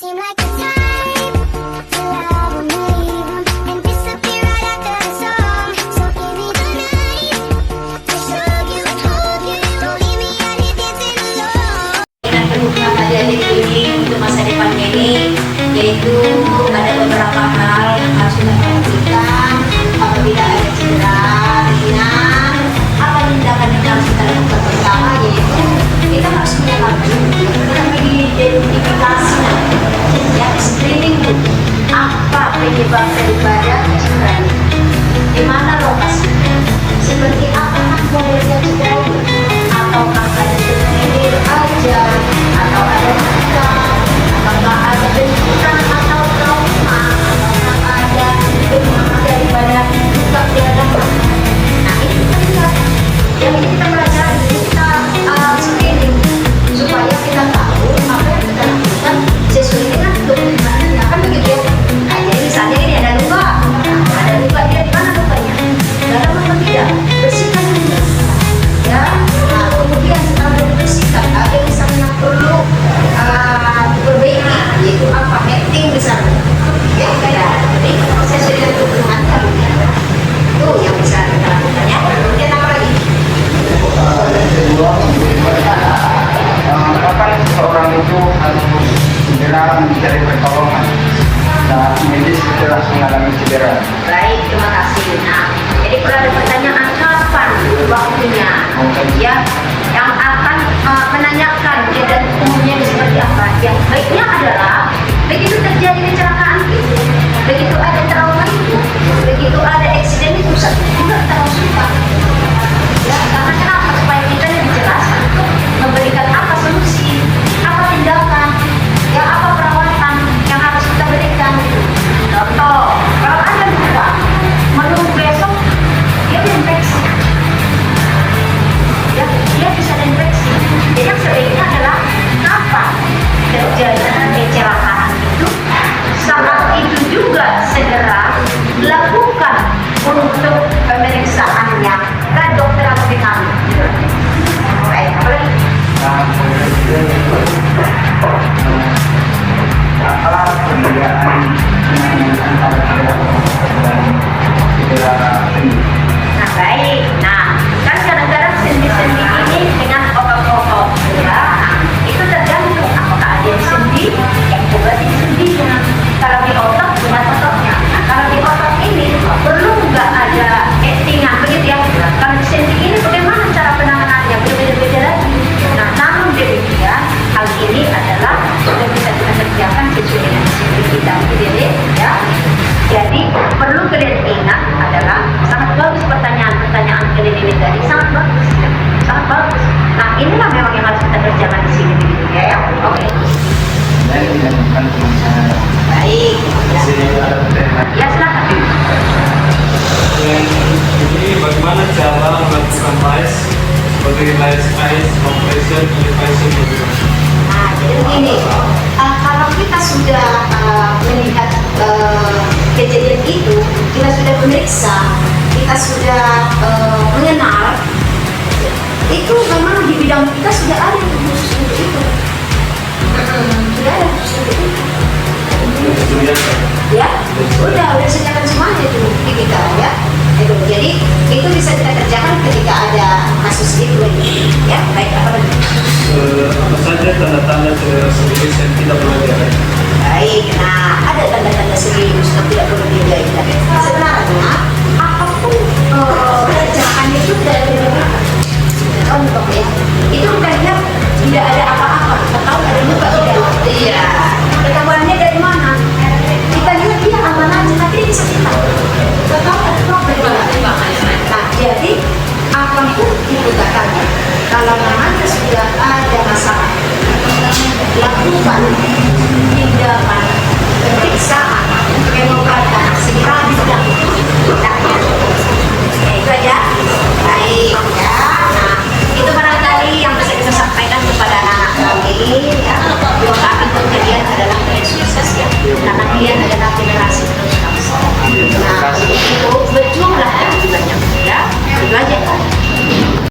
seem like the type to love 'em, leave 'em, and disappear right after the song. So give me the night to show you, hold you, don't leave me out here dancing alone. Yang adik-adik ini untuk masa depannya ini, yaitu ada beberapa hal yang harus kita perhatikan apabila ada cedera, ringan, apa tindakan yang harus kita lakukan pertama, yaitu kita harus mengenali identifikasi ya, screening dulu apa penyebab daripada cedera ini, di mana lokasinya, seperti apakah modelnya cedera itu, ataukah ada terkejut aja, atau ada luka, apakah ada benturan atau trauma, apakah ada bentuk daripada luka dalam. Nah ini kita lihat, yang ini kita pelajari, kita screening supaya kita tahu apa yang kita lakukan sesuai dengan dokumennya, kan begitu ya. Nah jadi misalnya ini ada luka dia di mana lukanya, dalam atau tidak, bersihkan dulu ya. Nah kemudian setelah dibersihkan ada misalnya perlu diperbaiki, yaitu apa, netting misalnya ya, kayak jadi sesuai dengan dokumennya itu yang bisa kita lakukan ya. Kemudian apa lagi? Kapan seseorang itu harus segera mencari pertolongan saat medis setelah mengalami cedera? Baik, terima kasih. Nah, jadi kalau ada pertanyaan kapan waktunya, ya, yang akan menanyakan dan umumnya seperti apa? Yang baiknya adalah begitu terjadi kecelakaan itu, begitu ada trauma itu, begitu ada eksiden itu, juga kita harus lupa. Ya, karena kenapa? Supaya kita lebih jelas untuk memberikan apa solusi, apa tindakan, ya apa perawatan yang harus kita berikan. Contoh, kalau ada luka, menunggu besok dia infeksi, ya dia bisa infeksi. Jadi yang sebaiknya adalah kapan terjadi kecelakaan itu, saat itu juga segera lakukan untuk pemeriksaannya ke dokter atau ke kami. Baik, apa lagi? Apa perbedaan antara cedera dan cedera sendi? Nah baik, nah kan kadang-kadang sendi-sendi ini dengan otot-otot ya, nah, itu tergantung apakah ada di sendi, yang juga di sendinya. Kalau di otot dengan ototnya, nah kalau di otot ini perlu nggak ada ettingan begitu ya. Kalau di sendi ini bagaimana cara penanganannya, berbeda-beda lagi. Nah namun demikian, hal ini adalah sudah bisa kita kerjakan sesuai dengan disiplin kita sendiri ya. Jadi perlu kalian ingat adalah sangat bagus pertanyaan kalian ini tadi, sangat bagus ya, sangat bagus. Nah inilah memang yang harus kita kerjakan di sini begitu ya. Oke. Dan dilakukan pemasangan. Baik. Ya silakan. Ini bagaimana cara melakukan LICE seperti LICE ice, compression, elevation, Nah jadi begini, kalau kita sudah melihat kejadian itu, kita sudah memeriksa, kita sudah mengenal, itu memang di bidang kita sudah ada yang khusus untuk itu. Sudah ada khusus untuk itu. Ya, udah sediakan semuanya itu di kita ya. Itu jadi itu bisa kita kerjakan ketika ada kasus itu ya. Baik, apa lagi? apa saja tanda-tanda cedera serius yang tidak boleh diabaikan? Baik, nah ada tanda-tanda serius yang tidak perlu diabaikan. Sebenarnya apapun kecelakaan itu dari berbeda. Contoh ya, itu bukan lihat tidak ada apa-apa, atau ada luka tidak. Iya. Ketahuannya dari mana? Kita lihat dia aman aja, tapi dia bisa kita. Kita tahu ada problem. Nah, jadi apapun itu katanya, kalau namanya sudah ada masalah, lakukan tindakan pemeriksaan pengobatan segera dilakukan. Ya itu aja. Baik ya.